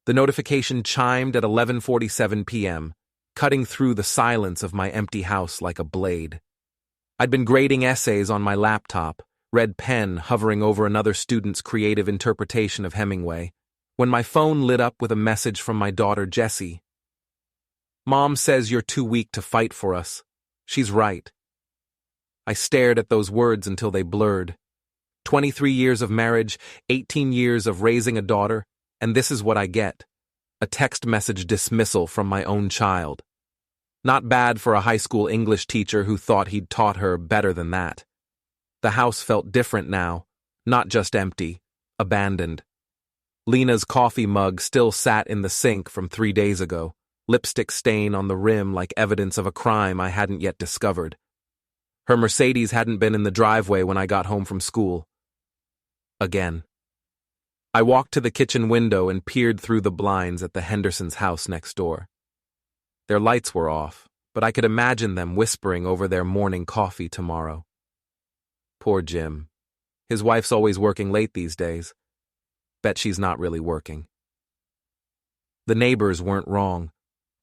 The notification chimed at 11:47 p.m., cutting through the silence of my empty house like a blade. I'd been grading essays on my laptop, red pen hovering over another student's creative interpretation of Hemingway, when my phone lit up with a message from my daughter Jessie. "Mom says you're too weak to fight for us. She's right." I stared at those words until they blurred. 23 years of marriage, 18 years of raising a daughter, and this is what I get. A text message dismissal from my own child. Not bad for a high school English teacher who thought he'd taught her better than that. The house felt different now, not just empty, abandoned. Lena's coffee mug still sat in the sink from 3 days ago, lipstick stain on the rim like evidence of a crime I hadn't yet discovered. Her Mercedes hadn't been in the driveway when I got home from school. Again. I walked to the kitchen window and peered through the blinds at the Hendersons' house next door. Their lights were off, but I could imagine them whispering over their morning coffee tomorrow. Poor Jim. His wife's always working late these days. Bet she's not really working. The neighbors weren't wrong.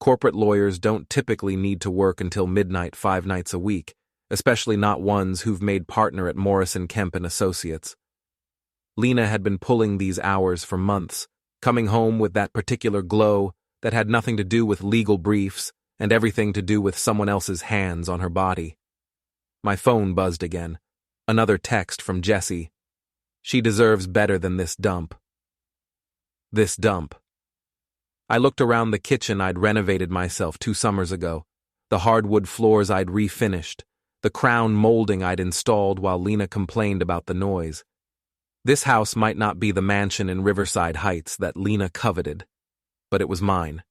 Corporate lawyers don't typically need to work until midnight 5 nights a week, especially not ones who've made partner at Morrison Kemp and Associates. Lena had been pulling these hours for months, coming home with that particular glow that had nothing to do with legal briefs and everything to do with someone else's hands on her body. My phone buzzed again. Another text from Jessie. She deserves better than this dump. This dump. I looked around the kitchen I'd renovated myself 2 summers ago, the hardwood floors I'd refinished, the crown molding I'd installed while Lena complained about the noise. This house might not be the mansion in Riverside Heights that Lena coveted, but it was mine.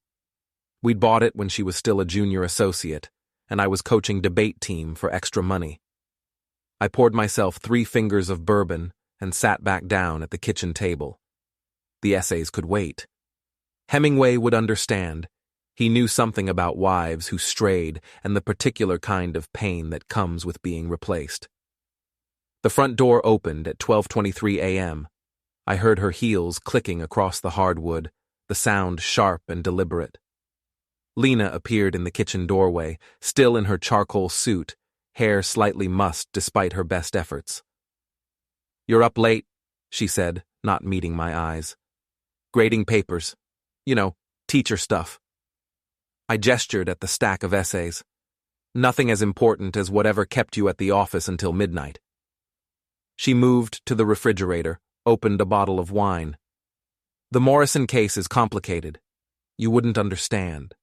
We'd bought it when she was still a junior associate, and I was coaching debate team for extra money. I poured myself 3 fingers of bourbon and sat back down at the kitchen table. The essays could wait. Hemingway would understand. He knew something about wives who strayed and the particular kind of pain that comes with being replaced. The front door opened at 12:23 a.m. I heard her heels clicking across the hardwood, the sound sharp and deliberate. Lena appeared in the kitchen doorway, still in her charcoal suit, hair slightly mussed despite her best efforts. "You're up late," she said, not meeting my eyes. "Grading papers. You know, teacher stuff." I gestured at the stack of essays. "Nothing as important as whatever kept you at the office until midnight." She moved to the refrigerator, opened a bottle of wine. "The Morrison case is complicated. You wouldn't understand.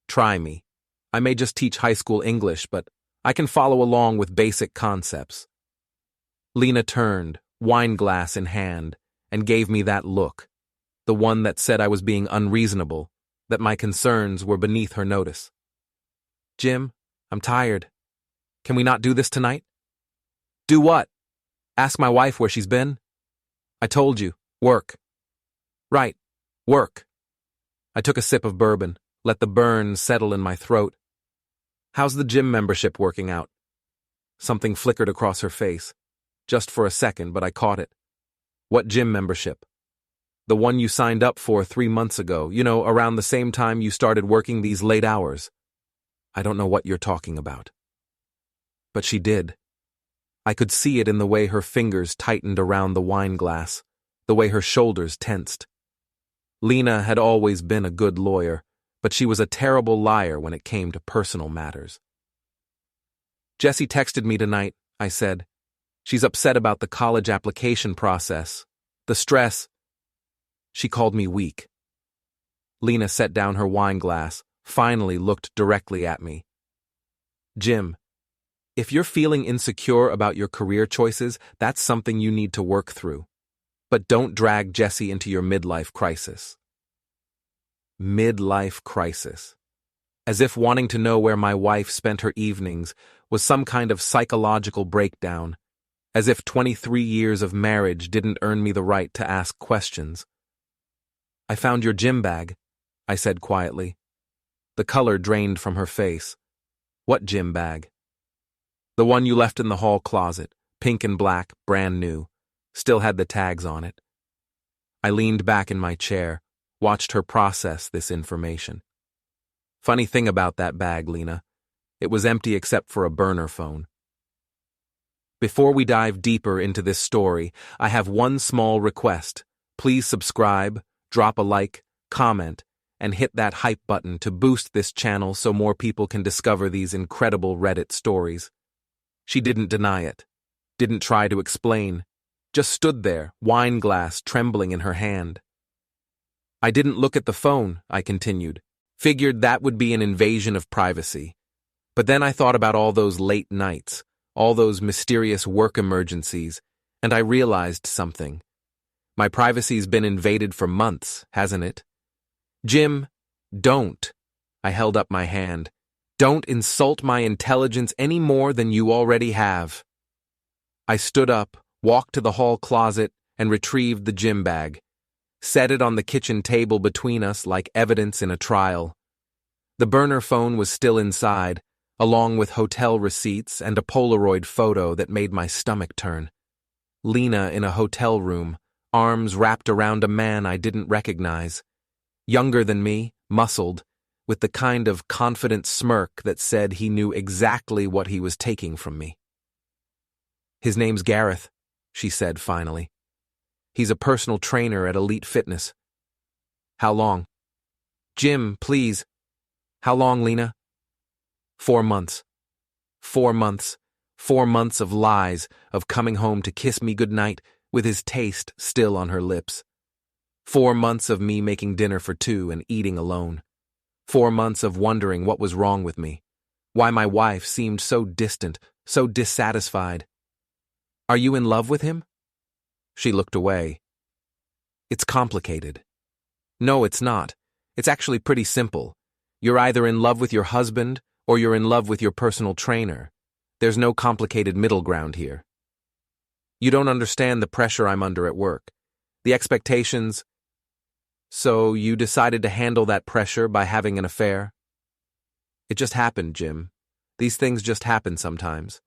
Try me. I may just teach high school English, but I can follow along with basic concepts." Lena turned, wine glass in hand, and gave me that look, the one that said I was being unreasonable, that my concerns were beneath her notice. "Jim, I'm tired. Can we not do this tonight?" "Do what? Ask my wife where she's been?" "I told you, work." "Right, work." I took a sip of bourbon, let the burn settle in my throat. "How's the gym membership working out?" Something flickered across her face. Just for a second, but I caught it. "What gym membership?" "The one you signed up for 3 months ago, you know, around the same time you started working these late hours." "I don't know what you're talking about." But she did. I could see it in the way her fingers tightened around the wine glass, the way her shoulders tensed. Lena had always been a good lawyer, but she was a terrible liar when it came to personal matters. "Jessie texted me tonight," I said. "She's upset about the college application process. The stress." She called me weak. Lena set down her wine glass, finally looked directly at me. "Jim, if you're feeling insecure about your career choices, that's something you need to work through. But don't drag Jessie into your midlife crisis." Midlife crisis. As if wanting to know where my wife spent her evenings was some kind of psychological breakdown. As if 23 years of marriage didn't earn me the right to ask questions. "I found your gym bag," I said quietly. The color drained from her face. "What gym bag?" "The one you left in the hall closet, pink and black, brand new. Still had the tags on it." I leaned back in my chair, watched her process this information. Funny thing about that bag, Lena. It was empty except for a burner phone. Before we dive deeper into this story, I have one small request. Please subscribe, drop a like, comment, and hit that hype button to boost this channel so more people can discover these incredible Reddit stories. She didn't deny it, didn't try to explain, just stood there, wine glass trembling in her hand. I didn't look at the phone, I continued. Figured that would be an invasion of privacy. But then I thought about all those late nights, all those mysterious work emergencies, and I realized something. My privacy's been invaded for months, hasn't it? Jim, don't. I held up my hand. Don't insult my intelligence any more than you already have. I stood up, walked to the hall closet, and retrieved the gym bag. Set it on the kitchen table between us like evidence in a trial. The burner phone was still inside, along with hotel receipts and a Polaroid photo that made my stomach turn. Lena in a hotel room, arms wrapped around a man I didn't recognize. Younger than me, muscled, with the kind of confident smirk that said he knew exactly what he was taking from me. His name's Gareth, she said finally. He's a personal trainer at Elite Fitness. How long? Jim, please. How long, Lena? 4 months. 4 months. 4 months of lies, of coming home to kiss me goodnight with his taste still on her lips. 4 months of me making dinner for two and eating alone. 4 months of wondering what was wrong with me, why my wife seemed so distant, so dissatisfied. Are you in love with him? She looked away. It's complicated. No, it's not. It's actually pretty simple. You're either in love with your husband or you're in love with your personal trainer. There's no complicated middle ground here. You don't understand the pressure I'm under at work. The expectations. So you decided to handle that pressure by having an affair? It just happened, Jim. These things just happen sometimes.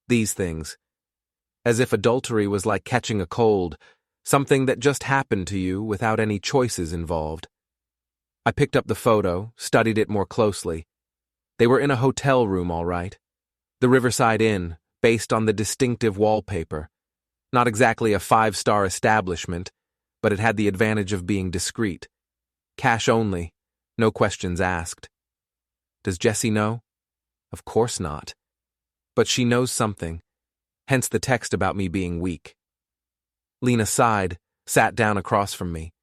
These things. As if adultery was like catching a cold, something that just happened to you without any choices involved. I picked up the photo, studied it more closely. They were in a hotel room, all right. The Riverside Inn, based on the distinctive wallpaper. Not exactly a 5-star establishment, but it had the advantage of being discreet. Cash only, no questions asked. Does Jessie know? Of course not. But she knows something, hence the text about me being weak. Lena sighed, sat down across from me.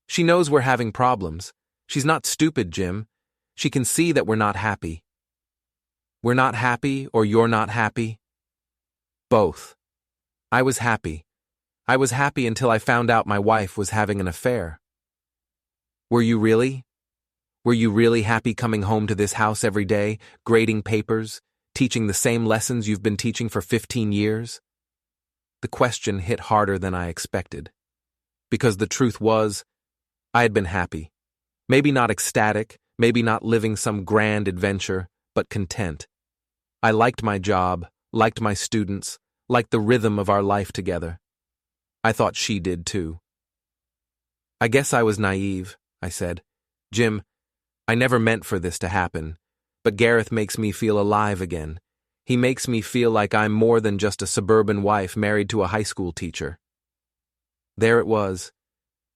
She knows we're having problems. She's not stupid, Jim. She can see that we're not happy. We're not happy, or you're not happy? Both. I was happy. I was happy until I found out my wife was having an affair. Were you really? Were you really happy coming home to this house every day, grading papers, teaching the same lessons you've been teaching for 15 years? The question hit harder than I expected. Because the truth was, I had been happy. Maybe not ecstatic, maybe not living some grand adventure, but content. I liked my job, liked my students, liked the rhythm of our life together. I thought she did too. I guess I was naive, I said. Jim, I never meant for this to happen, but Gareth makes me feel alive again. He makes me feel like I'm more than just a suburban wife married to a high school teacher. There it was.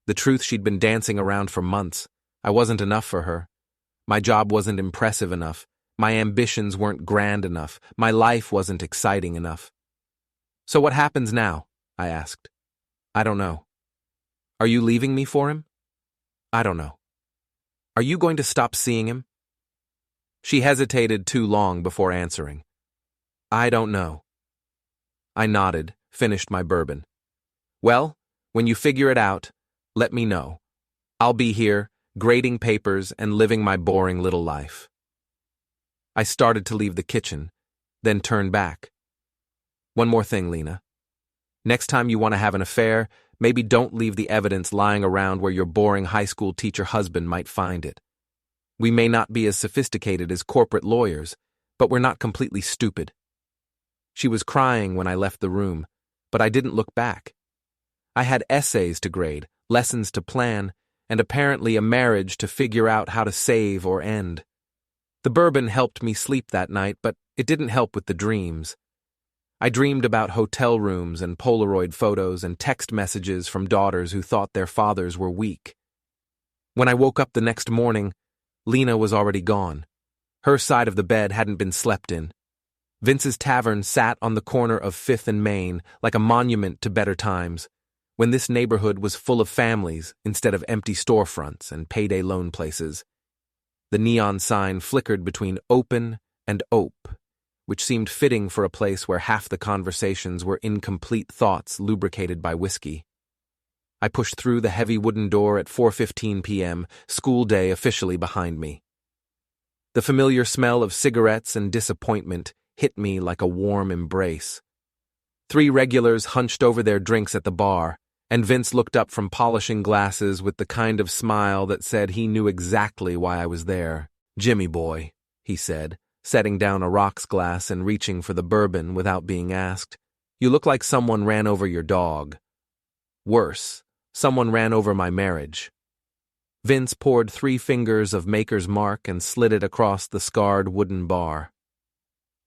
The truth she'd been dancing around for months. I wasn't enough for her. My job wasn't impressive enough. My ambitions weren't grand enough. My life wasn't exciting enough. So what happens now? I asked. I don't know. Are you leaving me for him? I don't know. Are you going to stop seeing him? She hesitated too long before answering. I don't know. I nodded, finished my bourbon. Well, when you figure it out, let me know. I'll be here, grading papers and living my boring little life. I started to leave the kitchen, then turned back. One more thing, Lena. Next time you want to have an affair, maybe don't leave the evidence lying around where your boring high school teacher husband might find it. We may not be as sophisticated as corporate lawyers, but we're not completely stupid. She was crying when I left the room, but I didn't look back. I had essays to grade, lessons to plan, and apparently a marriage to figure out how to save or end. The bourbon helped me sleep that night, but it didn't help with the dreams. I dreamed about hotel rooms and Polaroid photos and text messages from daughters who thought their fathers were weak. When I woke up the next morning, Lena was already gone. Her side of the bed hadn't been slept in. Vince's tavern sat on the corner of 5th and Main like a monument to better times, when this neighborhood was full of families instead of empty storefronts and payday loan places. The neon sign flickered between open and ope, which seemed fitting for a place where half the conversations were incomplete thoughts lubricated by whiskey. I pushed through the heavy wooden door at 4:15 p.m., school day officially behind me. The familiar smell of cigarettes and disappointment hit me like a warm embrace. 3 regulars hunched over their drinks at the bar, and Vince looked up from polishing glasses with the kind of smile that said he knew exactly why I was there. "Jimmy boy," he said, setting down a rocks glass and reaching for the bourbon without being asked. "You look like someone ran over your dog. Worse, someone ran over my marriage." Vince poured 3 fingers of Maker's Mark and slid it across the scarred wooden bar.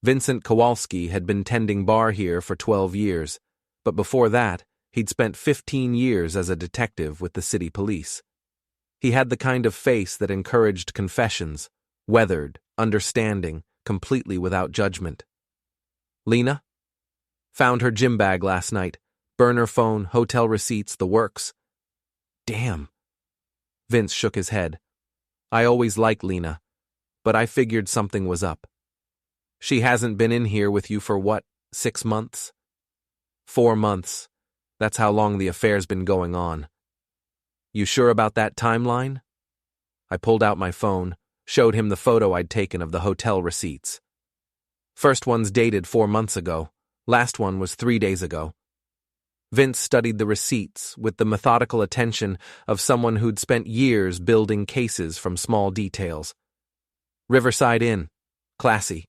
Vincent Kowalski had been tending bar here for 12 years, but before that, he'd spent 15 years as a detective with the city police. He had the kind of face that encouraged confessions, weathered, understanding, completely without judgment. "Lena? Found her gym bag last night. Burner phone, hotel receipts, the works." "Damn." Vince shook his head. "I always liked Lena, but I figured something was up. She hasn't been in here with you for what, 6 months? 4 months. That's how long the affair's been going on. You sure about that timeline?" I pulled out my phone, showed him the photo I'd taken of the hotel receipts. First one's dated 4 months ago. Last one was 3 days ago. Vince studied the receipts with the methodical attention of someone who'd spent years building cases from small details. Riverside Inn. Classy.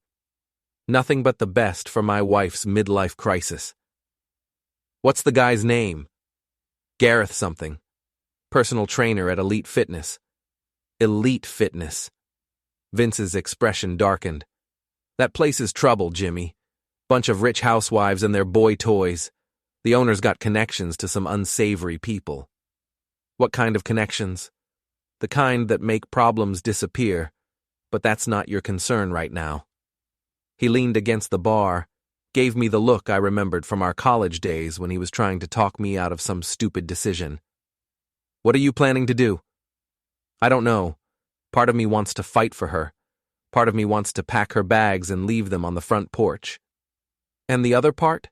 Nothing but the best for my wife's midlife crisis. "What's the guy's name?" "Gareth something. Personal trainer at Elite Fitness." "Elite Fitness." Vince's expression darkened. "That place is trouble, Jimmy. Bunch of rich housewives and their boy toys. The owner's got connections to some unsavory people." "What kind of connections?" "The kind that make problems disappear, but that's not your concern right now." He leaned against the bar, gave me the look I remembered from our college days when he was trying to talk me out of some stupid decision. "What are you planning to do?" "I don't know. Part of me wants to fight for her. Part of me wants to pack her bags and leave them on the front porch." "And the other part?"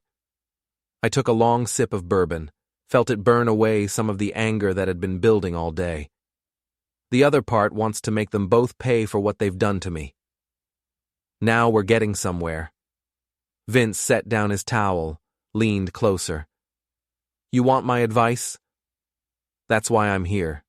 I took a long sip of bourbon, felt it burn away some of the anger that had been building all day. "The other part wants to make them both pay for what they've done to me." Now we're getting somewhere. Vince set down his towel, leaned closer. "You want my advice? That's why I'm here.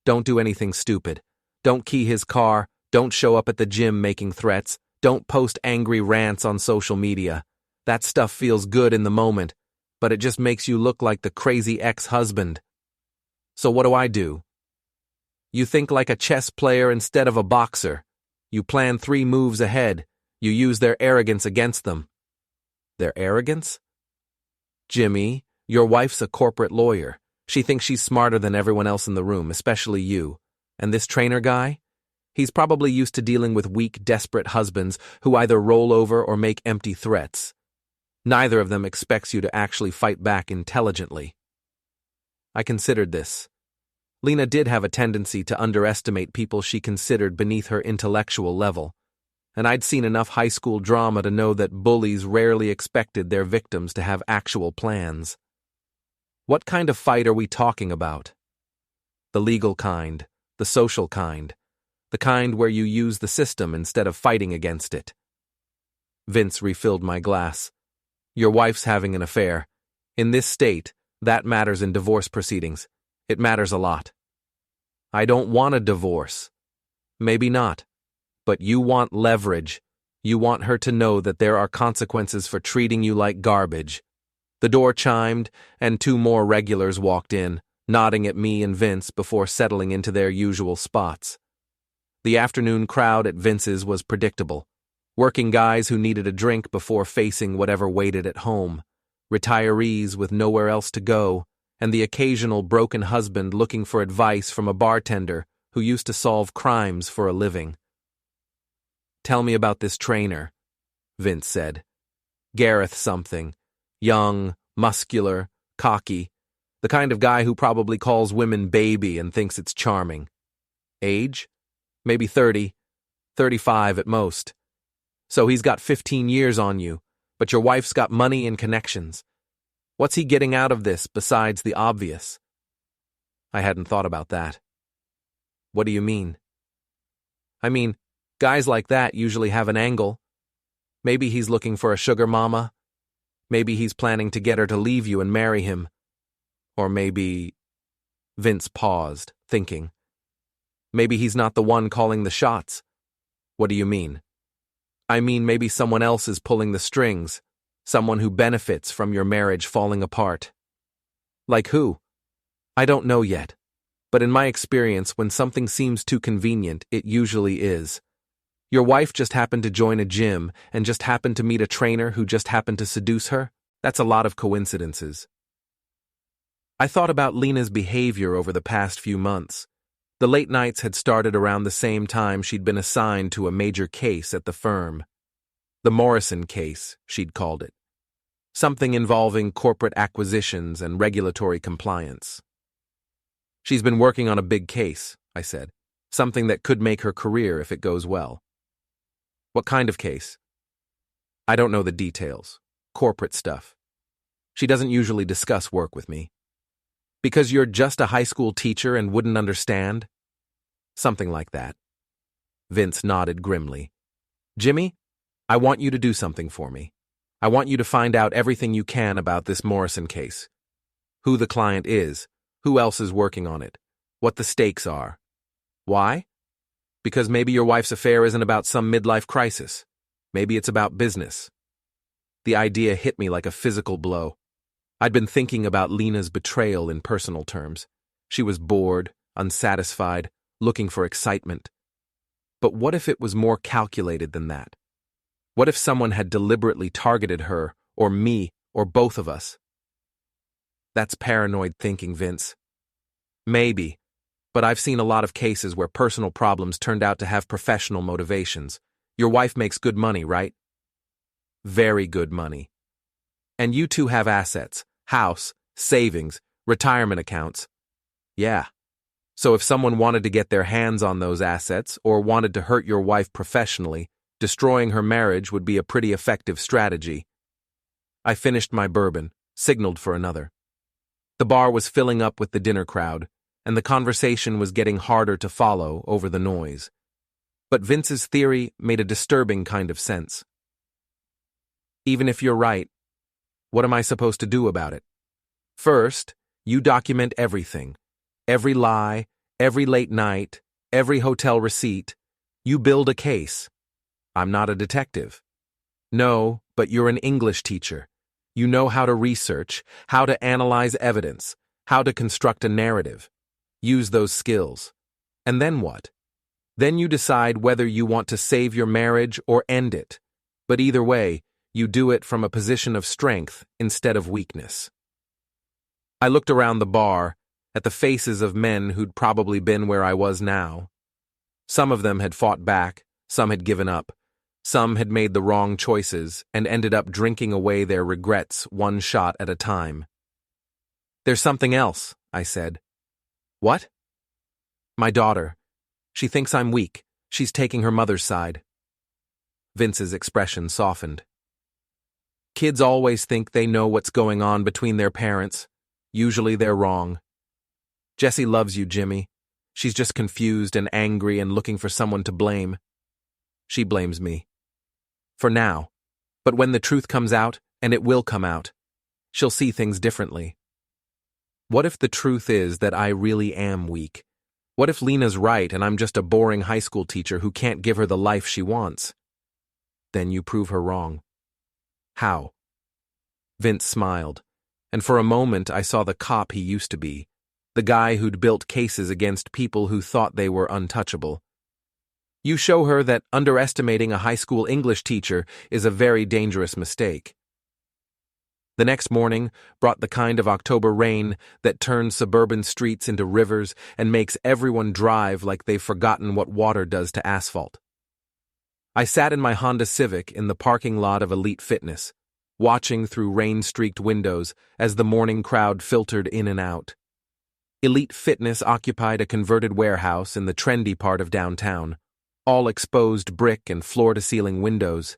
Don't do anything stupid. Don't key his car. Don't show up at the gym making threats. Don't post angry rants on social media. That stuff feels good in the moment, but it just makes you look like the crazy ex-husband. So what do? You think like a chess player instead of a boxer. You plan 3 moves ahead. You use their arrogance against them." "Their arrogance?" "Jimmy, your wife's a corporate lawyer. She thinks she's smarter than everyone else in the room, especially you. And this trainer guy? He's probably used to dealing with weak, desperate husbands who either roll over or make empty threats. Neither of them expects you to actually fight back intelligently." I considered this. Lena did have a tendency to underestimate people she considered beneath her intellectual level, and I'd seen enough high school drama to know that bullies rarely expected their victims to have actual plans. "What kind of fight are we talking about?" "The legal kind, the social kind, the kind where you use the system instead of fighting against it." Vince refilled my glass. "Your wife's having an affair. In this state, that matters in divorce proceedings. It matters a lot." "I don't want a divorce." "Maybe not. But you want leverage. You want her to know that there are consequences for treating you like garbage." The door chimed, and 2 more regulars walked in, nodding at me and Vince before settling into their usual spots. The afternoon crowd at Vince's was predictable. Working guys who needed a drink before facing whatever waited at home, retirees with nowhere else to go, and the occasional broken husband looking for advice from a bartender who used to solve crimes for a living. "Tell me about this trainer," Vince said. Gareth something. Young, muscular, cocky. The kind of guy who probably calls women baby and thinks it's charming. Age? Maybe 30, 35 at most. So he's got 15 years on you, but your wife's got money and connections. What's he getting out of this besides the obvious? I hadn't thought about that. What do you mean? I mean, guys like that usually have an angle. Maybe he's looking for a sugar mama. Maybe he's planning to get her to leave you and marry him. Or maybe... Vince paused, thinking. Maybe he's not the one calling the shots. What do you mean? I mean, maybe someone else is pulling the strings. Someone who benefits from your marriage falling apart. Like who? I don't know yet. But in my experience, when something seems too convenient, it usually is. Your wife just happened to join a gym and just happened to meet a trainer who just happened to seduce her? That's a lot of coincidences. I thought about Lena's behavior over the past few months. The late nights had started around the same time she'd been assigned to a major case at the firm. The Morrison case, she'd called it. Something involving corporate acquisitions and regulatory compliance. She's been working on a big case, I said. Something that could make her career if it goes well. What kind of case? I don't know the details. Corporate stuff. She doesn't usually discuss work with me. Because you're just a high school teacher and wouldn't understand? Something like that. Vince nodded grimly. Jimmy, I want you to do something for me. I want you to find out everything you can about this Morrison case. Who the client is, who else is working on it, what the stakes are. Why? Because maybe your wife's affair isn't about some midlife crisis. Maybe it's about business. The idea hit me like a physical blow. I'd been thinking about Lena's betrayal in personal terms. She was bored, unsatisfied, looking for excitement. But what if it was more calculated than that? What if someone had deliberately targeted her, or me, or both of us? That's paranoid thinking, Vince. Maybe, but I've seen a lot of cases where personal problems turned out to have professional motivations. Your wife makes good money, right? Very good money. And you two have assets, house, savings, retirement accounts. Yeah. So if someone wanted to get their hands on those assets or wanted to hurt your wife professionally, destroying her marriage would be a pretty effective strategy. I finished my bourbon, signaled for another. The bar was filling up with the dinner crowd, and the conversation was getting harder to follow over the noise. But Vince's theory made a disturbing kind of sense. Even if you're right, what am I supposed to do about it? First, you document everything. Every lie, every late night, every hotel receipt. You build a case. I'm not a detective. No, but you're an English teacher. You know how to research, how to analyze evidence, how to construct a narrative. Use those skills. And then what? Then you decide whether you want to save your marriage or end it. But either way, you do it from a position of strength instead of weakness. I looked around the bar, at the faces of men who'd probably been where I was now. Some of them had fought back, some had given up, some had made the wrong choices and ended up drinking away their regrets one shot at a time. There's something else, I said. What? My daughter. She thinks I'm weak. She's taking her mother's side. Vince's expression softened. Kids always think they know what's going on between their parents. Usually they're wrong. Jessie loves you, Jimmy. She's just confused and angry and looking for someone to blame. She blames me. For now. But when the truth comes out, and it will come out, she'll see things differently. What if the truth is that I really am weak? What if Lena's right and I'm just a boring high school teacher who can't give her the life she wants? Then you prove her wrong. How? Vince smiled, and for a moment I saw the cop he used to be, the guy who'd built cases against people who thought they were untouchable. You show her that underestimating a high school English teacher is a very dangerous mistake. The next morning brought the kind of October rain that turns suburban streets into rivers and makes everyone drive like they've forgotten what water does to asphalt. I sat in my Honda Civic in the parking lot of Elite Fitness, watching through rain-streaked windows as the morning crowd filtered in and out. Elite Fitness occupied a converted warehouse in the trendy part of downtown, all exposed brick and floor-to-ceiling windows.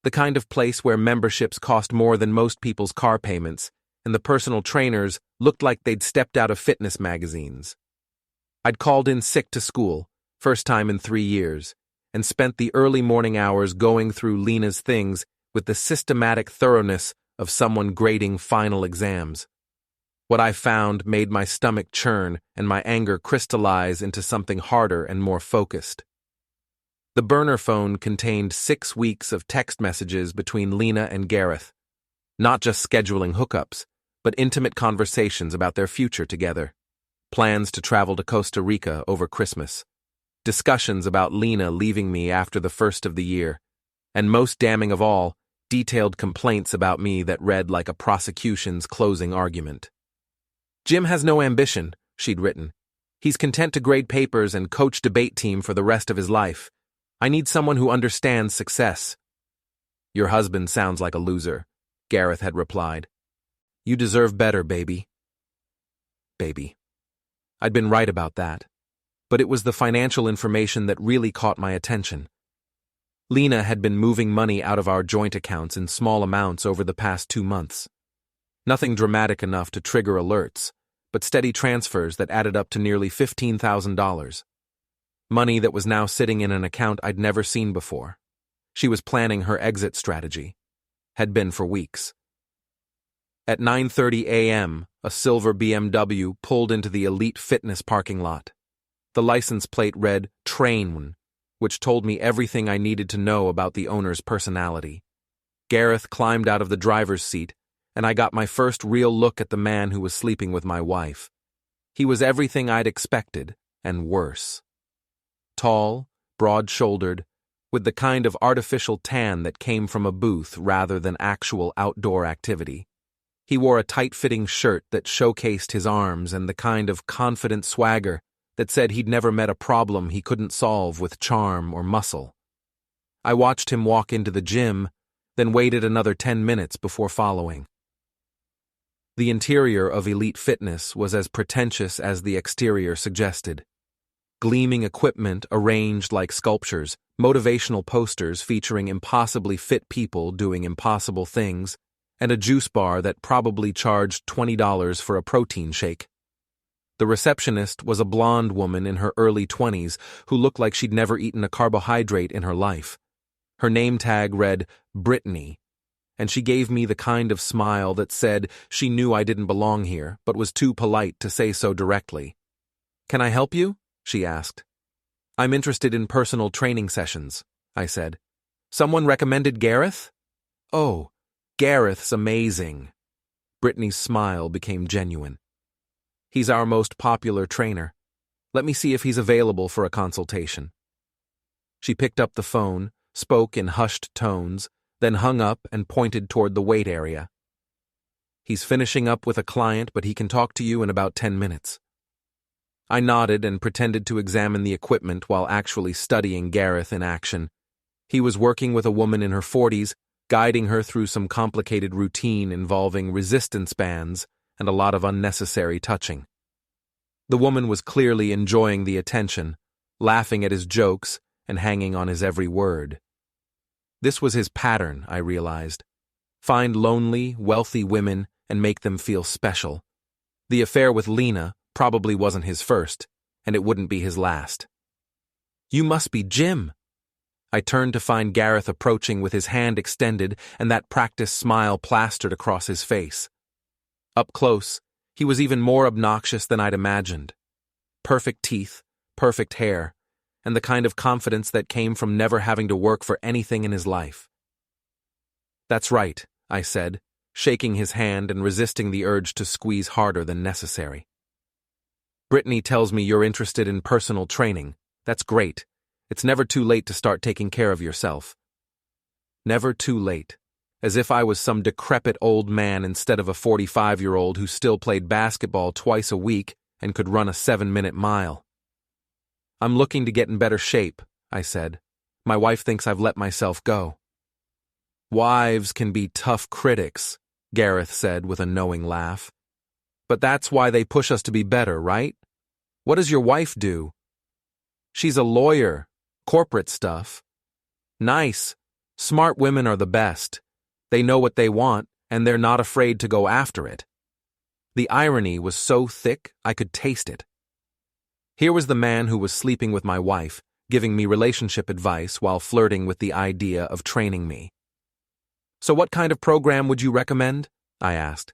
The kind of place where memberships cost more than most people's car payments, and the personal trainers looked like they'd stepped out of fitness magazines. I'd called in sick to school, first time in 3 years, and spent the early morning hours going through Lena's things with the systematic thoroughness of someone grading final exams. What I found made my stomach churn and my anger crystallize into something harder and more focused. The burner phone contained 6 weeks of text messages between Lena and Gareth, not just scheduling hookups, but intimate conversations about their future together, plans to travel to Costa Rica over Christmas, discussions about Lena leaving me after the first of the year, and most damning of all, detailed complaints about me that read like a prosecution's closing argument. Jim has no ambition, she'd written. He's content to grade papers and coach debate team for the rest of his life. I need someone who understands success. Your husband sounds like a loser, Gareth had replied. You deserve better, baby. Baby. I'd been right about that, but it was the financial information that really caught my attention. Lena had been moving money out of our joint accounts in small amounts over the past 2 months. Nothing dramatic enough to trigger alerts, but steady transfers that added up to nearly $15,000. Money that was now sitting in an account I'd never seen before. She was planning her exit strategy. Had been for weeks. At 9:30 a.m., a silver BMW pulled into the Elite Fitness parking lot. The license plate read Train, which told me everything I needed to know about the owner's personality. Gareth climbed out of the driver's seat, and I got my first real look at the man who was sleeping with my wife. He was everything I'd expected, and worse. Tall, broad-shouldered, with the kind of artificial tan that came from a booth rather than actual outdoor activity. He wore a tight-fitting shirt that showcased his arms and the kind of confident swagger that said he'd never met a problem he couldn't solve with charm or muscle. I watched him walk into the gym, then waited another 10 minutes before following. The interior of Elite Fitness was as pretentious as the exterior suggested. Gleaming equipment arranged like sculptures, motivational posters featuring impossibly fit people doing impossible things, and a juice bar that probably charged $20 for a protein shake. The receptionist was a blonde woman in her early 20s who looked like she'd never eaten a carbohydrate in her life. Her name tag read Brittany, and she gave me the kind of smile that said she knew I didn't belong here, but was too polite to say so directly. "Can I help you?" she asked. "I'm interested in personal training sessions," I said. "Someone recommended Gareth?" "Oh, Gareth's amazing." Brittany's smile became genuine. "He's our most popular trainer. Let me see if he's available for a consultation." She picked up the phone, spoke in hushed tones, then hung up and pointed toward the wait area. "He's finishing up with a client, but he can talk to you in about 10 minutes. I nodded and pretended to examine the equipment while actually studying Gareth in action. He was working with a woman in her 40s, guiding her through some complicated routine involving resistance bands and a lot of unnecessary touching. The woman was clearly enjoying the attention, laughing at his jokes and hanging on his every word. This was his pattern, I realized. Find lonely, wealthy women and make them feel special. The affair with Lena probably wasn't his first, and it wouldn't be his last. "You must be Jim." I turned to find Gareth approaching with his hand extended and that practiced smile plastered across his face. Up close, he was even more obnoxious than I'd imagined. Perfect teeth, perfect hair, and the kind of confidence that came from never having to work for anything in his life. "That's right," I said, shaking his hand and resisting the urge to squeeze harder than necessary. Brittany tells me you're interested in personal training. That's great. It's never too late to start taking care of yourself. Never too late. As if I was some decrepit old man instead of a 45-year-old who still played basketball twice a week and could run a 7-minute mile. I'm looking to get in better shape, I said. My wife thinks I've let myself go. Wives can be tough critics, Gareth said with a knowing laugh. But that's why they push us to be better, right? What does your wife do? She's a lawyer, corporate stuff. Nice. Smart women are the best. They know what they want, and they're not afraid to go after it. The irony was so thick I could taste it. Here was the man who was sleeping with my wife, giving me relationship advice while flirting with the idea of training me. So what kind of program would you recommend? I asked.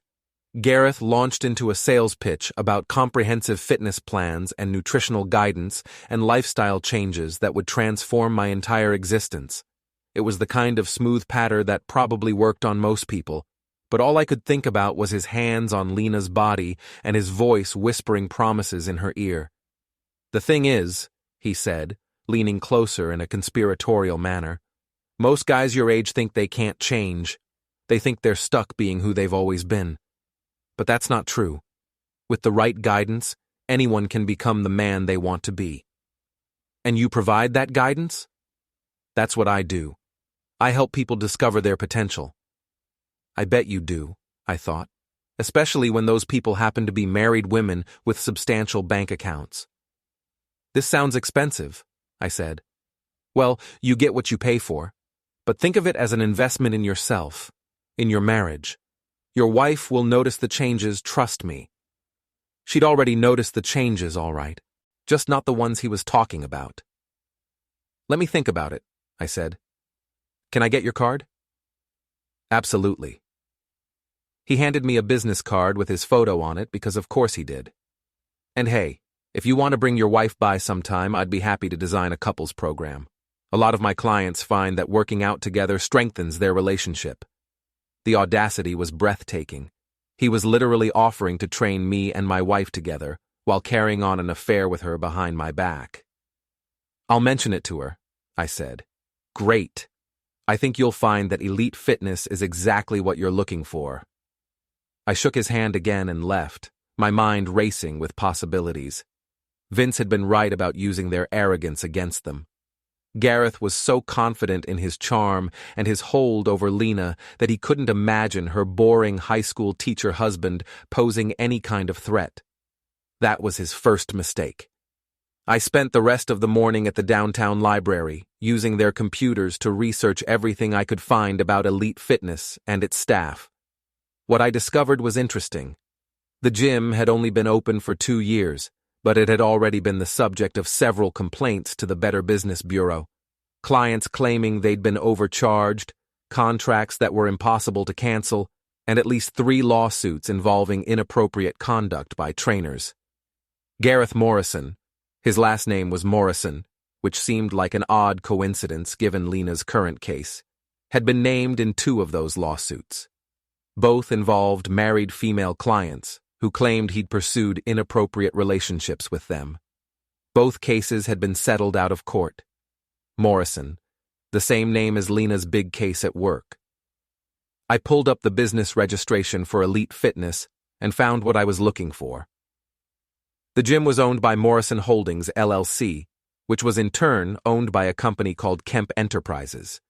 Gareth launched into a sales pitch about comprehensive fitness plans and nutritional guidance and lifestyle changes that would transform my entire existence. It was the kind of smooth patter that probably worked on most people, but all I could think about was his hands on Lena's body and his voice whispering promises in her ear. The thing is, he said, leaning closer in a conspiratorial manner, most guys your age think they can't change. They think they're stuck being who they've always been. But that's not true. With the right guidance, anyone can become the man they want to be. And you provide that guidance? That's what I do. I help people discover their potential. I bet you do, I thought, especially when those people happen to be married women with substantial bank accounts. This sounds expensive, I said. Well, you get what you pay for, but think of it as an investment in yourself, in your marriage. Your wife will notice the changes, trust me. She'd already noticed the changes, all right, just not the ones he was talking about. Let me think about it, I said. Can I get your card? Absolutely. He handed me a business card with his photo on it because of course he did. And hey, if you want to bring your wife by sometime, I'd be happy to design a couples program. A lot of my clients find that working out together strengthens their relationship. The audacity was breathtaking. He was literally offering to train me and my wife together while carrying on an affair with her behind my back. I'll mention it to her, I said. Great. I think you'll find that elite fitness is exactly what you're looking for. I shook his hand again and left, my mind racing with possibilities. Vince had been right about using their arrogance against them. Gareth was so confident in his charm and his hold over Lena that he couldn't imagine her boring high school teacher husband posing any kind of threat. That was his first mistake. I spent the rest of the morning at the downtown library, using their computers to research everything I could find about elite fitness and its staff. What I discovered was interesting. The gym had only been open for 2 years, but it had already been the subject of several complaints to the Better Business Bureau. Clients claiming they'd been overcharged, contracts that were impossible to cancel, and at least 3 lawsuits involving inappropriate conduct by trainers. Gareth Morrison, his last name was Morrison, which seemed like an odd coincidence given Lena's current case, had been named in 2 of those lawsuits. Both involved married female clients who claimed he'd pursued inappropriate relationships with them. Both cases had been settled out of court. Morrison, the same name as Lena's big case at work. I pulled up the business registration for Elite Fitness and found what I was looking for. The gym was owned by Morrison Holdings, LLC, which was in turn owned by a company called Kemp Enterprises.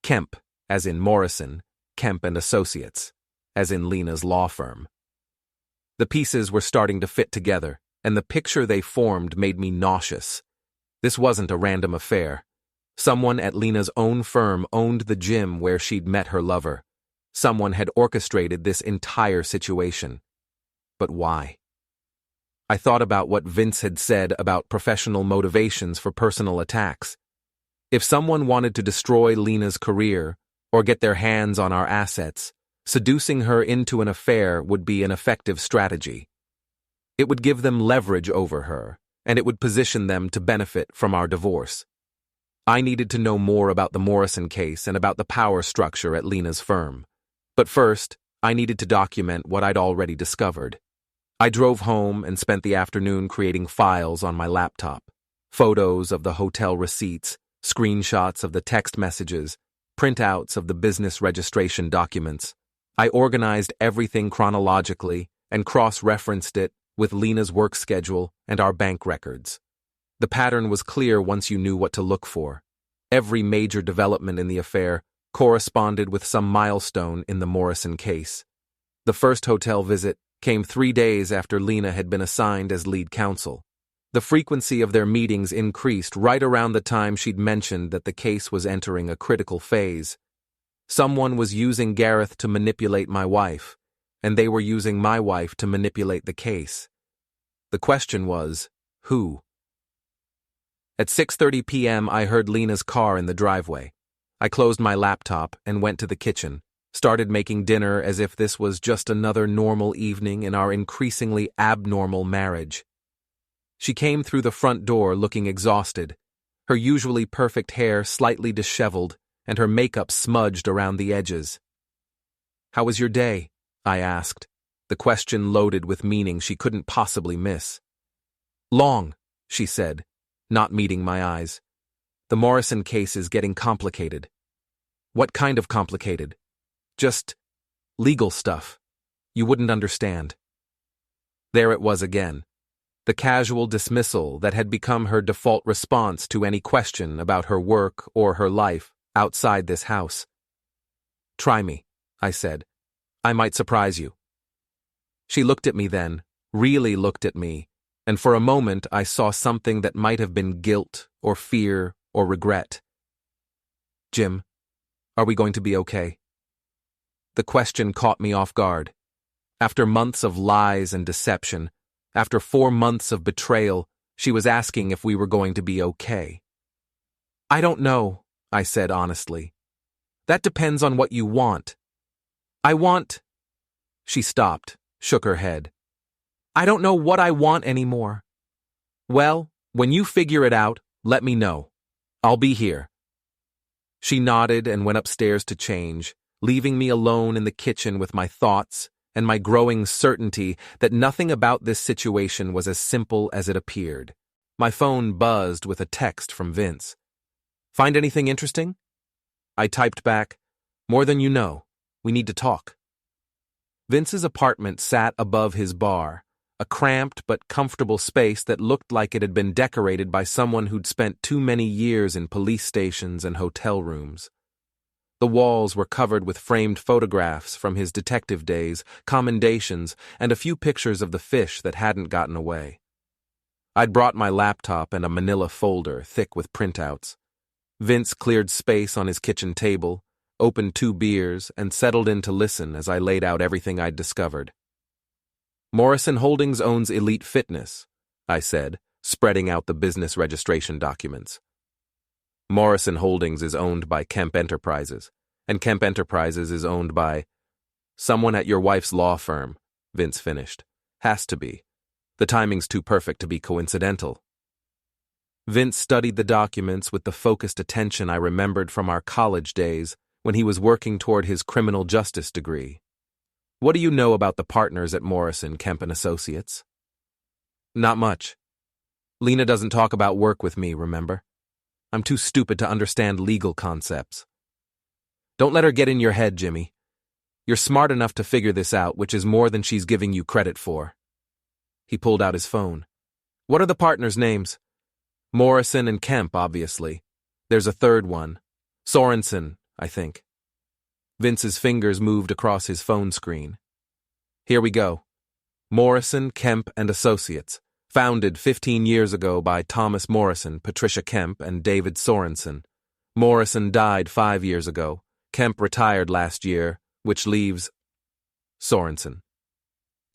Kemp, as in Morrison, Kemp and Associates, as in Lena's law firm. The pieces were starting to fit together, and the picture they formed made me nauseous. This wasn't a random affair. Someone at Lena's own firm owned the gym where she'd met her lover. Someone had orchestrated this entire situation. But why? I thought about what Vince had said about professional motivations for personal attacks. If someone wanted to destroy Lena's career or get their hands on our assets, seducing her into an affair would be an effective strategy. It would give them leverage over her, and it would position them to benefit from our divorce. I needed to know more about the Morrison case and about the power structure at Lena's firm. But first, I needed to document what I'd already discovered. I drove home and spent the afternoon creating files on my laptop. Photos of the hotel receipts, screenshots of the text messages, printouts of the business registration documents. I organized everything chronologically and cross-referenced it with Lena's work schedule and our bank records. The pattern was clear once you knew what to look for. Every major development in the affair corresponded with some milestone in the Morrison case. The first hotel visit came 3 days after Lena had been assigned as lead counsel. The frequency of their meetings increased right around the time she'd mentioned that the case was entering a critical phase. Someone was using Gareth to manipulate my wife, and they were using my wife to manipulate the case. The question was, who? At 6:30 p.m., I heard Lena's car in the driveway. I closed my laptop and went to the kitchen, started making dinner as if this was just another normal evening in our increasingly abnormal marriage. She came through the front door looking exhausted, her usually perfect hair slightly disheveled and her makeup smudged around the edges. "How was your day?" I asked, the question loaded with meaning she couldn't possibly miss. "Long," she said, not meeting my eyes. "The Morrison case is getting complicated." "What kind of complicated?" "Just legal stuff. You wouldn't understand." There it was again. The casual dismissal that had become her default response to any question about her work or her life outside this house. "Try me," I said. "I might surprise you." She looked at me then, really looked at me, and for a moment I saw something that might have been guilt or fear or regret. "Jim, are we going to be okay?" The question caught me off guard. After months of lies and deception, after 4 months of betrayal, she was asking if we were going to be okay. "I don't know," I said honestly. "That depends on what you want." "I want—" She stopped, shook her head. "I don't know what I want anymore." "Well, when you figure it out, let me know. I'll be here." She nodded and went upstairs to change, leaving me alone in the kitchen with my thoughts and my growing certainty that nothing about this situation was as simple as it appeared. My phone buzzed with a text from Vince. "Find anything interesting?" I typed back, "More than you know. We need to talk." Vince's apartment sat above his bar, a cramped but comfortable space that looked like it had been decorated by someone who'd spent too many years in police stations and hotel rooms. The walls were covered with framed photographs from his detective days, commendations, and a few pictures of the fish that hadn't gotten away. I'd brought my laptop and a manila folder thick with printouts. Vince cleared space on his kitchen table, opened 2 beers, and settled in to listen as I laid out everything I'd discovered. "Morrison Holdings owns Elite Fitness," I said, spreading out the business registration documents. "Morrison Holdings is owned by Kemp Enterprises, and Kemp Enterprises is owned by—" "Someone at your wife's law firm," Vince finished. "Has to be. The timing's too perfect to be coincidental." Vince studied the documents with the focused attention I remembered from our college days when he was working toward his criminal justice degree. "What do you know about the partners at Morrison, Kemp & Associates?" "Not much. Lena doesn't talk about work with me, remember? I'm too stupid to understand legal concepts." "Don't let her get in your head, Jimmy. You're smart enough to figure this out, which is more than she's giving you credit for." He pulled out his phone. "What are the partners' names?" "Morrison and Kemp, obviously. There's a third one. Sorensen, I think." Vince's fingers moved across his phone screen. "Here we go. Morrison, Kemp & Associates, founded 15 years ago by Thomas Morrison, Patricia Kemp, and David Sorensen. Morrison died 5 years ago. Kemp retired last year, which leaves Sorensen.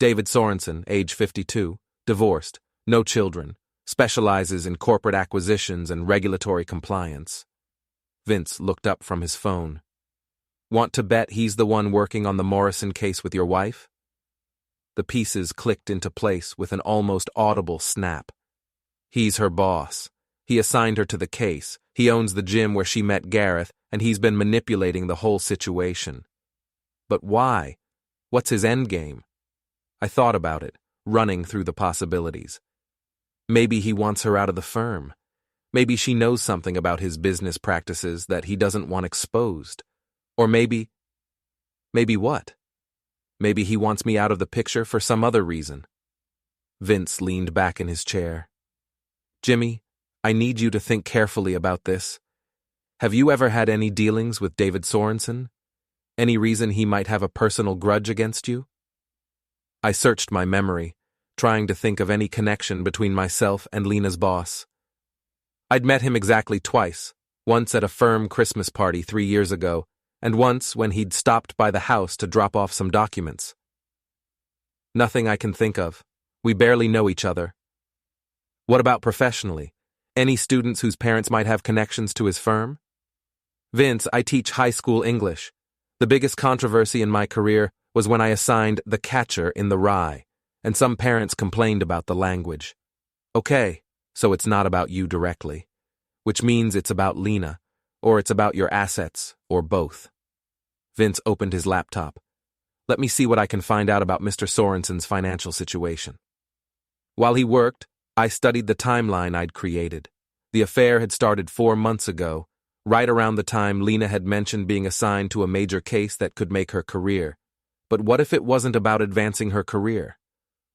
David Sorensen, age 52, divorced, no children, specializes in corporate acquisitions and regulatory compliance." Vince looked up from his phone. "Want to bet he's the one working on the Morrison case with your wife?" The pieces clicked into place with an almost audible snap. "He's her boss. He assigned her to the case. He owns the gym where she met Gareth, and he's been manipulating the whole situation. But why? What's his endgame?" I thought about it, running through the possibilities. Maybe he wants her out of the firm. Maybe she knows something about his business practices that he doesn't want exposed. Or maybe what? Maybe he wants me out of the picture for some other reason. Vince leaned back in his chair. Jimmy, I need you to think carefully about this. Have you ever had any dealings with David Sorensen? Any reason he might have a personal grudge against you? I searched my memory, trying to think of any connection between myself and Lena's boss. I'd met him exactly twice, once at a firm Christmas party 3 years ago, and once when he'd stopped by the house to drop off some documents. Nothing I can think of. We barely know each other. What about professionally? Any students whose parents might have connections to his firm? Vince, I teach high school English. The biggest controversy in my career was when I assigned The Catcher in the Rye, and some parents complained about the language. Okay, so it's not about you directly, which means it's about Lena, or it's about your assets, or both. Vince opened his laptop. Let me see what I can find out about Mr. Sorensen's financial situation. While he worked, I studied the timeline I'd created. The affair had started 4 months ago, right around the time Lena had mentioned being assigned to a major case that could make her career. But what if it wasn't about advancing her career?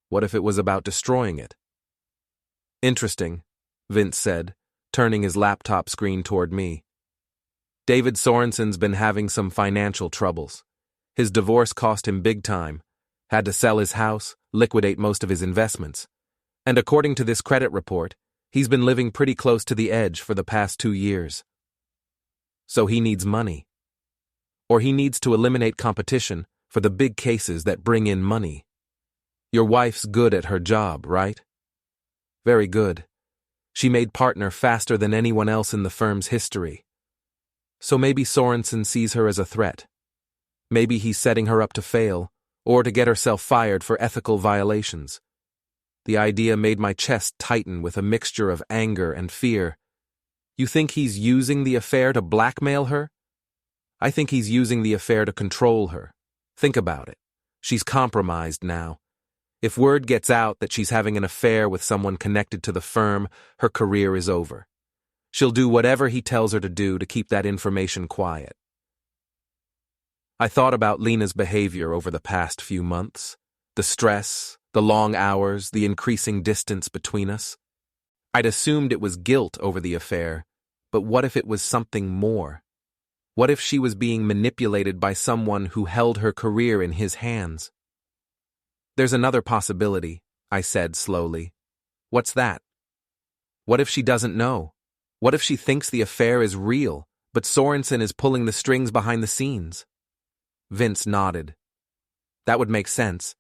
What if it was about destroying it? Interesting, Vince said, turning his laptop screen toward me. David Sorensen's been having some financial troubles. His divorce cost him big time, had to sell his house, liquidate most of his investments. And according to this credit report, he's been living pretty close to the edge for the past 2 years. So he needs money. Or he needs to eliminate competition for the big cases that bring in money. Your wife's good at her job, right? Very good. She made partner faster than anyone else in the firm's history. So maybe Sorensen sees her as a threat. Maybe he's setting her up to fail, or to get herself fired for ethical violations. The idea made my chest tighten with a mixture of anger and fear. You think he's using the affair to blackmail her? I think he's using the affair to control her. Think about it. She's compromised now. If word gets out that she's having an affair with someone connected to the firm, her career is over. She'll do whatever he tells her to do to keep that information quiet. I thought about Lena's behavior over the past few months. The stress, the long hours, the increasing distance between us. I'd assumed it was guilt over the affair, but what if it was something more? What if she was being manipulated by someone who held her career in his hands? There's another possibility, I said slowly. What's that? What if she doesn't know? What if she thinks the affair is real, but Sorensen is pulling the strings behind the scenes? Vince nodded. That would make sense.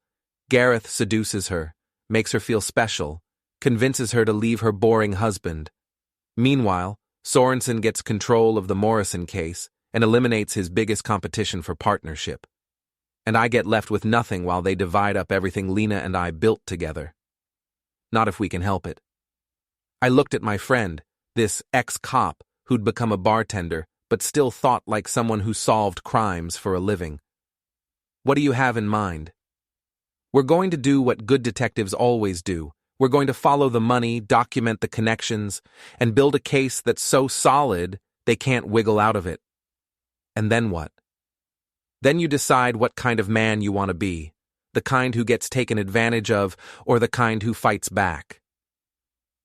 Gareth seduces her, makes her feel special, convinces her to leave her boring husband. Meanwhile, Sorensen gets control of the Morrison case and eliminates his biggest competition for partnership. And I get left with nothing while they divide up everything Lena and I built together. Not if we can help it. I looked at my friend, this ex-cop who'd become a bartender but still thought like someone who solved crimes for a living. What do you have in mind? We're going to do what good detectives always do. We're going to follow the money, document the connections, and build a case that's so solid they can't wiggle out of it. And then what? Then you decide what kind of man you want to be, the kind who gets taken advantage of or the kind who fights back.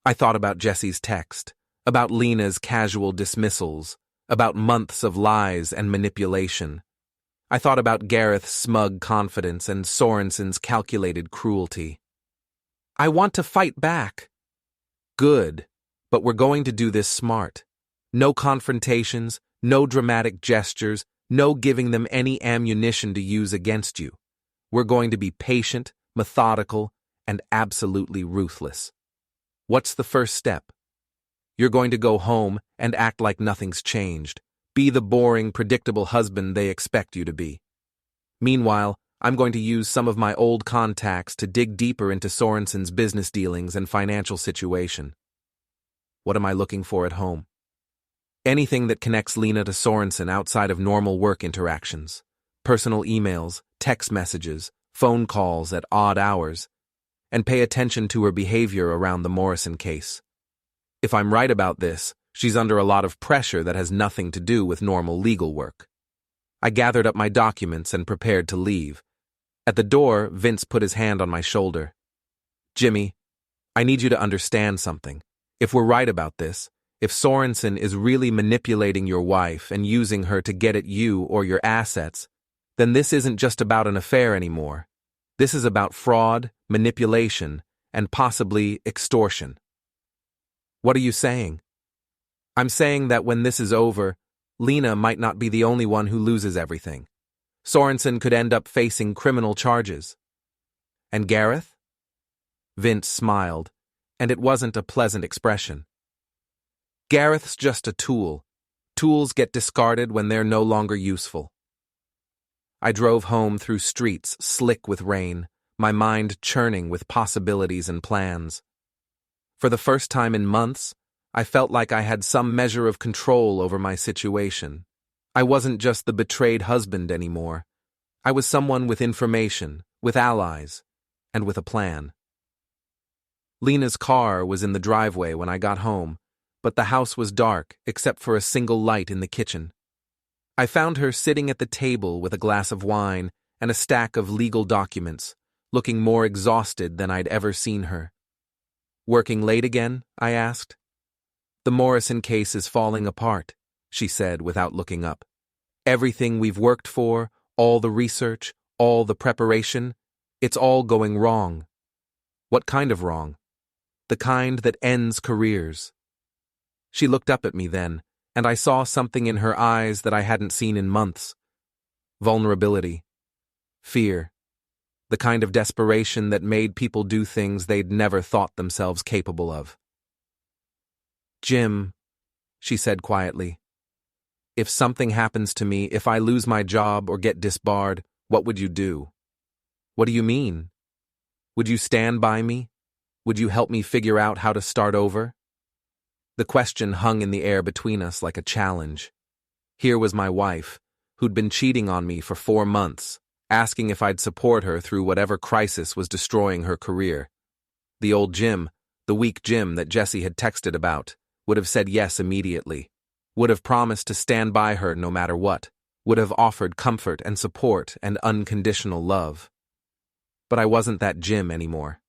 I thought about Jesse's text, about Lena's casual dismissals, about months of lies and manipulation. I thought about Gareth's smug confidence and Sorensen's calculated cruelty. I want to fight back. Good, but we're going to do this smart. No confrontations, no dramatic gestures, no giving them any ammunition to use against you. We're going to be patient, methodical, and absolutely ruthless. What's the first step? You're going to go home and act like nothing's changed. Be the boring, predictable husband they expect you to be. Meanwhile, I'm going to use some of my old contacts to dig deeper into Sorensen's business dealings and financial situation. What am I looking for at home? Anything that connects Lena to Sorensen outside of normal work interactions. Personal emails, text messages, phone calls at odd hours. and pay attention to her behavior around the Morrison case. If I'm right about this, she's under a lot of pressure that has nothing to do with normal legal work. I gathered up my documents and prepared to leave. At the door, Vince put his hand on my shoulder. Jimmy, I need you to understand something. If we're right about this, if Sorensen is really manipulating your wife and using her to get at you or your assets, then this isn't just about an affair anymore. This is about fraud, manipulation, and possibly extortion. What are you saying? I'm saying that when this is over, Lena might not be the only one who loses everything. Sorensen could end up facing criminal charges. And Gareth? Vince smiled, and it wasn't a pleasant expression. Gareth's just a tool. Tools get discarded when they're no longer useful. I drove home through streets slick with rain, my mind churning with possibilities and plans. For the first time in months, I felt like I had some measure of control over my situation. I wasn't just the betrayed husband anymore. I was someone with information, with allies, and with a plan. Lena's car was in the driveway when I got home, but the house was dark except for a single light in the kitchen. I found her sitting at the table with a glass of wine and a stack of legal documents, looking more exhausted than I'd ever seen her. Working late again? I asked. The Morrison case is falling apart, she said without looking up. Everything we've worked for, all the research, all the preparation, it's all going wrong. What kind of wrong? The kind that ends careers. She looked up at me then, and I saw something in her eyes that I hadn't seen in months. Vulnerability. Fear. The kind of desperation that made people do things they'd never thought themselves capable of. Jim, she said quietly, if something happens to me, if I lose my job or get disbarred, what would you do? What do you mean? Would you stand by me? Would you help me figure out how to start over? The question hung in the air between us like a challenge. Here was my wife, who'd been cheating on me for 4 months, asking if I'd support her through whatever crisis was destroying her career. The old Jim, the weak Jim that Jesse had texted about, would have said yes immediately, would have promised to stand by her no matter what, would have offered comfort and support and unconditional love. But I wasn't that Jim anymore.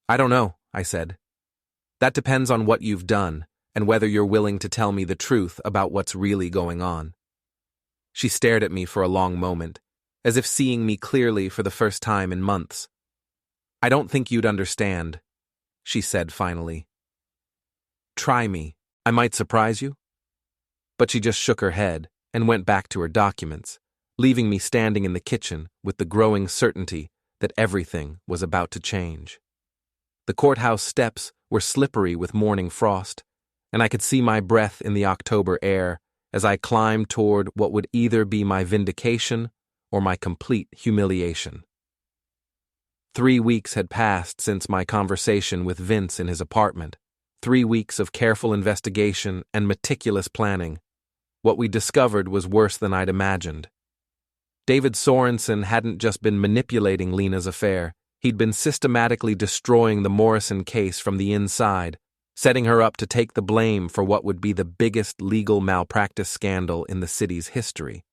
I don't know, I said. That depends on what you've done and whether you're willing to tell me the truth about what's really going on. She stared at me for a long moment, as if seeing me clearly for the first time in months. I don't think you'd understand, she said finally. Try me. I might surprise you. But she just shook her head and went back to her documents, leaving me standing in the kitchen with the growing certainty that everything was about to change. The courthouse steps were slippery with morning frost, and I could see my breath in the October air as I climbed toward what would either be my vindication or my complete humiliation. 3 weeks had passed since my conversation with Vince in his apartment. 3 weeks of careful investigation and meticulous planning. What we discovered was worse than I'd imagined. David Sorensen hadn't just been manipulating Lena's affair, he'd been systematically destroying the Morrison case from the inside, setting her up to take the blame for what would be the biggest legal malpractice scandal in the city's history.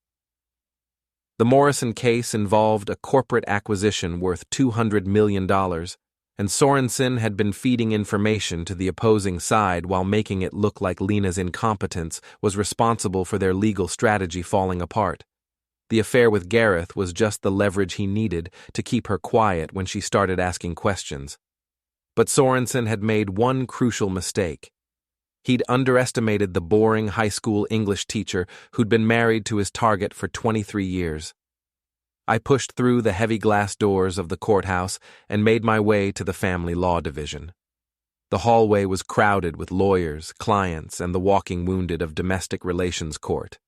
The Morrison case involved a corporate acquisition worth $200 million, and Sorensen had been feeding information to the opposing side while making it look like Lena's incompetence was responsible for their legal strategy falling apart. The affair with Gareth was just the leverage he needed to keep her quiet when she started asking questions. But Sorensen had made one crucial mistake. He'd underestimated the boring high school English teacher who'd been married to his target for 23 years. I pushed through the heavy glass doors of the courthouse and made my way to the family law division. The hallway was crowded with lawyers, clients, and the walking wounded of domestic relations court.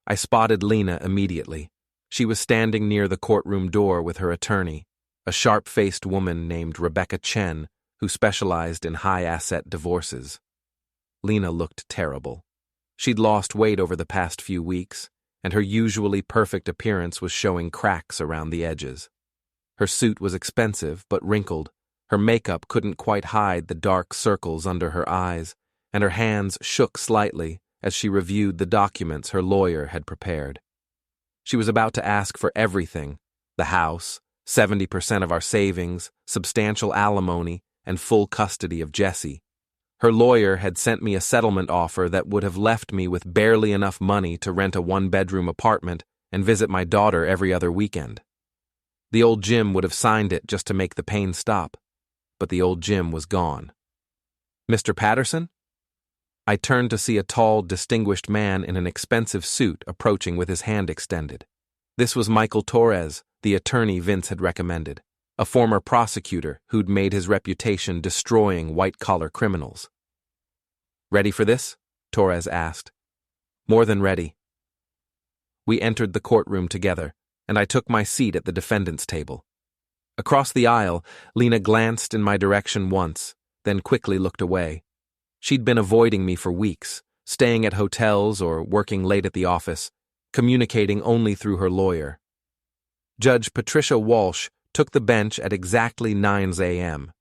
I spotted Lena immediately. She was standing near the courtroom door with her attorney, a sharp-faced woman named Rebecca Chen, who specialized in high-asset divorces. Lena looked terrible. She'd lost weight over the past few weeks, and her usually perfect appearance was showing cracks around the edges. Her suit was expensive but wrinkled, Her makeup couldn't quite hide the dark circles under her eyes, and her hands shook slightly as she reviewed the documents her lawyer had prepared. She was about to ask for everything: the house, 70% of our savings, substantial alimony, and full custody of Jessie. Her lawyer had sent me a settlement offer that would have left me with barely enough money to rent a one-bedroom apartment and visit my daughter every other weekend. The old Jim would have signed it just to make the pain stop, but the old Jim was gone. Mr. Patterson? I turned to see a tall, distinguished man in an expensive suit approaching with his hand extended. This was Michael Torres, the attorney Vince had recommended, a former prosecutor who'd made his reputation destroying white-collar criminals. "Ready for this?" Torres asked. "More than ready." We entered the courtroom together, and I took my seat at the defendant's table. Across the aisle, Lena glanced in my direction once, then quickly looked away. She'd been avoiding me for weeks, staying at hotels or working late at the office, communicating only through her lawyer. Judge Patricia Walsh took the bench at exactly 9 a.m.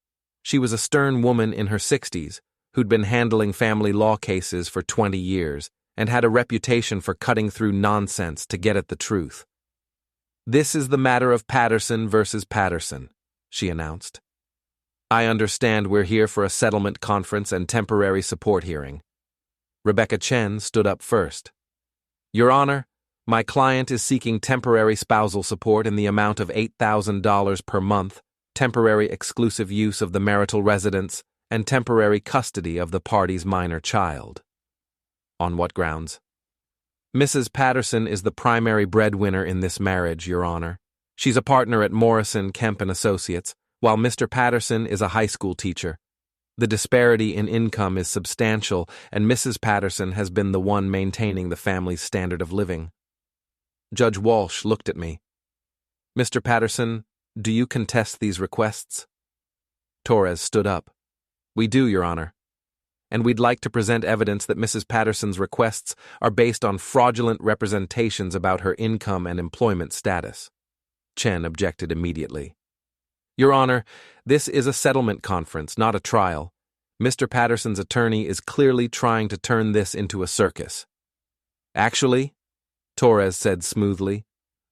She was a stern woman in her 60s who'd been handling family law cases for 20 years and had a reputation for cutting through nonsense to get at the truth. "This is the matter of Patterson versus Patterson," she announced. "I understand we're here for a settlement conference and temporary support hearing." Rebecca Chen stood up first. "Your Honor, my client is seeking temporary spousal support in the amount of $8,000 per month, temporary exclusive use of the marital residence, and temporary custody of the party's minor child." "On what grounds?" "Mrs. Patterson is the primary breadwinner in this marriage, Your Honor. She's a partner at Morrison, Kemp & Associates, while Mr. Patterson is a high school teacher. The disparity in income is substantial, and Mrs. Patterson has been the one maintaining the family's standard of living." Judge Walsh looked at me. "Mr. Patterson, do you contest these requests?" Torres stood up. "We do, Your Honor. And we'd like to present evidence that Mrs. Patterson's requests are based on fraudulent representations about her income and employment status." Chen objected immediately. "Your Honor, this is a settlement conference, not a trial. Mr. Patterson's attorney is clearly trying to turn this into a circus." "Actually," Torres said smoothly,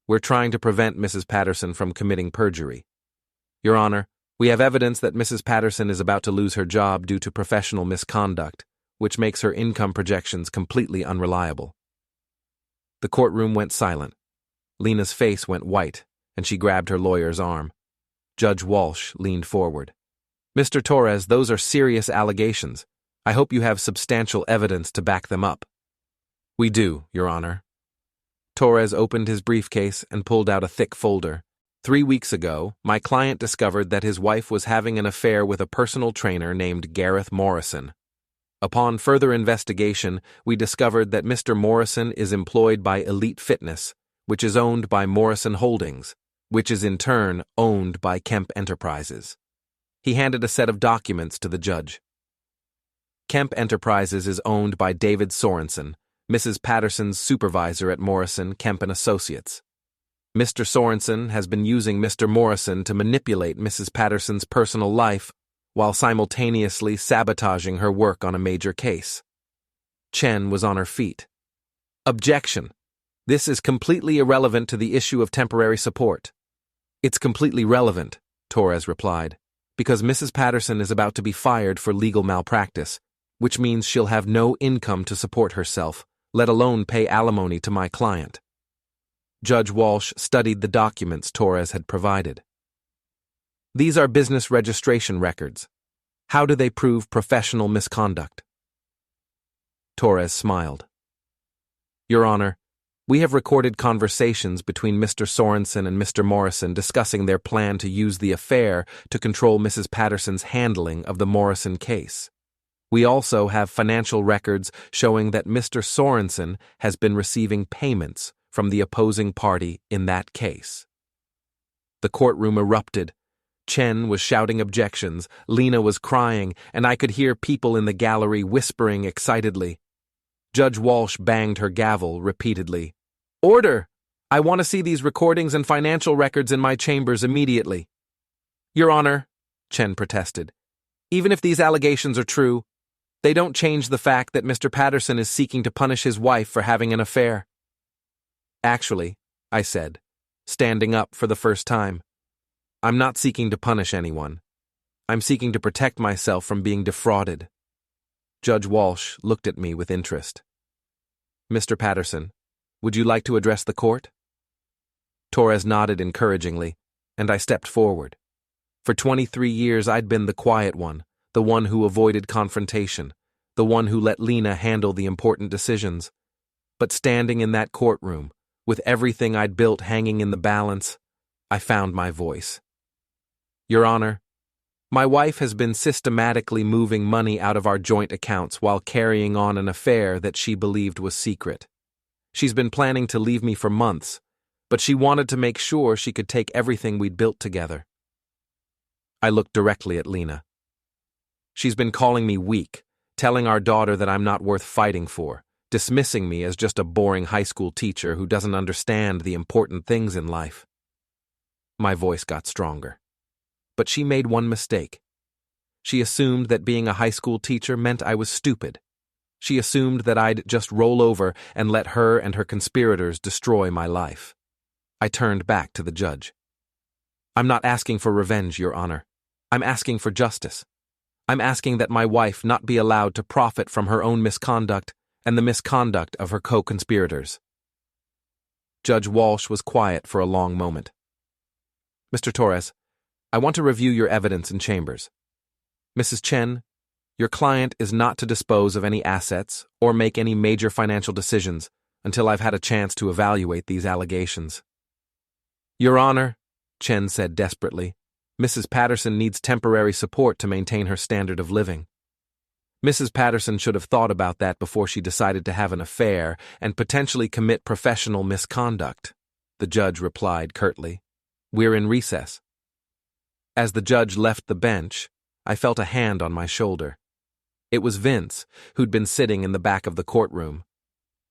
"we're trying to prevent Mrs. Patterson from committing perjury. Your Honor, we have evidence that Mrs. Patterson is about to lose her job due to professional misconduct, which makes her income projections completely unreliable." The courtroom went silent. Lena's face went white, and she grabbed her lawyer's arm. Judge Walsh leaned forward. "Mr. Torres, those are serious allegations. I hope you have substantial evidence to back them up." "We do, Your Honor." Torres opened his briefcase and pulled out a thick folder. 3 weeks ago, my client discovered that his wife was having an affair with a personal trainer named Gareth Morrison. Upon further investigation, we discovered that Mr. Morrison is employed by Elite Fitness, which is owned by Morrison Holdings, which is in turn owned by Kemp Enterprises. He handed a set of documents to the judge. Kemp Enterprises is owned by David Sorensen, Mrs. Patterson's supervisor at Morrison, Kemp & Associates. Mr. Sorensen has been using Mr. Morrison to manipulate Mrs. Patterson's personal life while simultaneously sabotaging her work on a major case. Chen was on her feet. "Objection. This is completely irrelevant to the issue of temporary support." "It's completely relevant," Torres replied, "because Mrs. Patterson is about to be fired for legal malpractice, which means she'll have no income to support herself, let alone pay alimony to my client." Judge Walsh studied the documents Torres had provided. "These are business registration records. How do they prove professional misconduct?" Torres smiled. "Your Honor, we have recorded conversations between Mr. Sorensen and Mr. Morrison discussing their plan to use the affair to control Mrs. Patterson's handling of the Morrison case. We also have financial records showing that Mr. Sorensen has been receiving payments from the opposing party in that case." The courtroom erupted. Chen was shouting objections, Lena was crying, and I could hear people in the gallery whispering excitedly. Judge Walsh banged her gavel repeatedly. "Order! I want to see these recordings and financial records in my chambers immediately." "Your Honor," Chen protested. Even if these allegations are true, they don't change the fact that Mr. Patterson is seeking to punish his wife for having an affair. Actually, I said, standing up for the first time, I'm not seeking to punish anyone. I'm seeking to protect myself from being defrauded. Judge Walsh looked at me with interest. Mr. Patterson, would you like to address the court? Torres nodded encouragingly, and I stepped forward. For 23 years I'd been the quiet one, the one who avoided confrontation, the one who let Lena handle the important decisions. But standing in that courtroom, with everything I'd built hanging in the balance, I found my voice. Your Honor, my wife has been systematically moving money out of our joint accounts while carrying on an affair that she believed was secret. She's been planning to leave me for months, but she wanted to make sure she could take everything we'd built together. I looked directly at Lena. She's been calling me weak, telling our daughter that I'm not worth fighting for, dismissing me as just a boring high school teacher who doesn't understand the important things in life. My voice got stronger. But she made one mistake. She assumed that being a high school teacher meant I was stupid. She assumed that I'd just roll over and let her and her conspirators destroy my life. I turned back to the judge. I'm not asking for revenge, Your Honor. I'm asking for justice. I'm asking that my wife not be allowed to profit from her own misconduct and the misconduct of her co-conspirators. Judge Walsh was quiet for a long moment. Mr. Torres, I want to review your evidence in chambers. Mrs. Chen, your client is not to dispose of any assets or make any major financial decisions until I've had a chance to evaluate these allegations. Your Honor, Chen said desperately, Mrs. Patterson needs temporary support to maintain her standard of living. Mrs. Patterson should have thought about that before she decided to have an affair and potentially commit professional misconduct, the judge replied curtly. We're in recess. As the judge left the bench, I felt a hand on my shoulder. It was Vince, who'd been sitting in the back of the courtroom.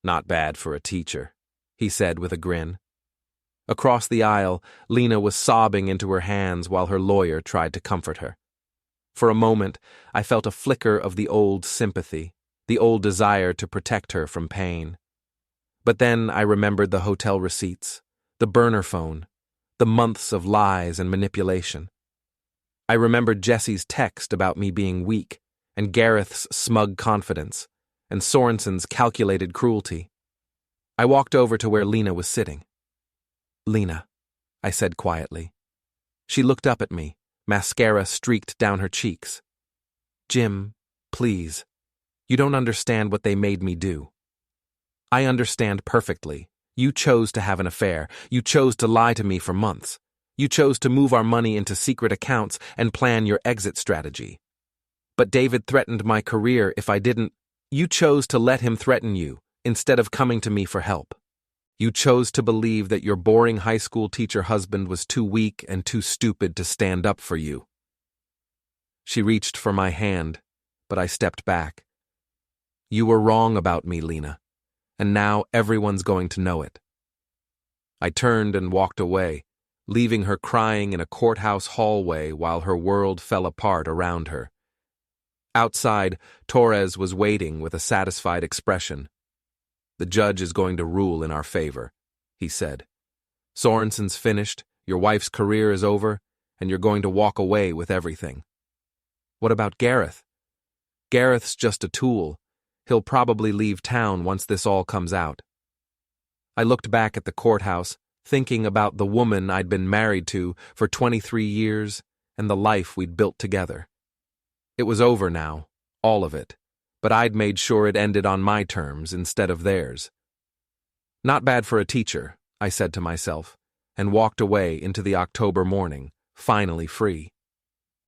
Not bad for a teacher, he said with a grin. Across the aisle, Lena was sobbing into her hands while her lawyer tried to comfort her. For a moment, I felt a flicker of the old sympathy, the old desire to protect her from pain. But then I remembered the hotel receipts, the burner phone, the months of lies and manipulation. I remembered Jesse's text about me being weak, and Gareth's smug confidence, and Sorensen's calculated cruelty. I walked over to where Lena was sitting. Lena, I said quietly. She looked up at me, mascara streaked down her cheeks. Jim, please. You don't understand what they made me do. I understand perfectly. You chose to have an affair. You chose to lie to me for months. You chose to move our money into secret accounts and plan your exit strategy. But David threatened my career if I didn't. You chose to let him threaten you, instead of coming to me for help. You chose to believe that your boring high school teacher husband was too weak and too stupid to stand up for you. She reached for my hand, but I stepped back. You were wrong about me, Lena, and now everyone's going to know it. I turned and walked away, leaving her crying in a courthouse hallway while her world fell apart around her. Outside, Torres was waiting with a satisfied expression. The judge is going to rule in our favor, he said. Sorensen's finished, your wife's career is over, and you're going to walk away with everything. What about Gareth? Gareth's just a tool. He'll probably leave town once this all comes out. I looked back at the courthouse, thinking about the woman I'd been married to for 23 years and the life we'd built together. It was over now, all of it, but I'd made sure it ended on my terms instead of theirs. Not bad for a teacher, I said to myself, and walked away into the October morning, finally free.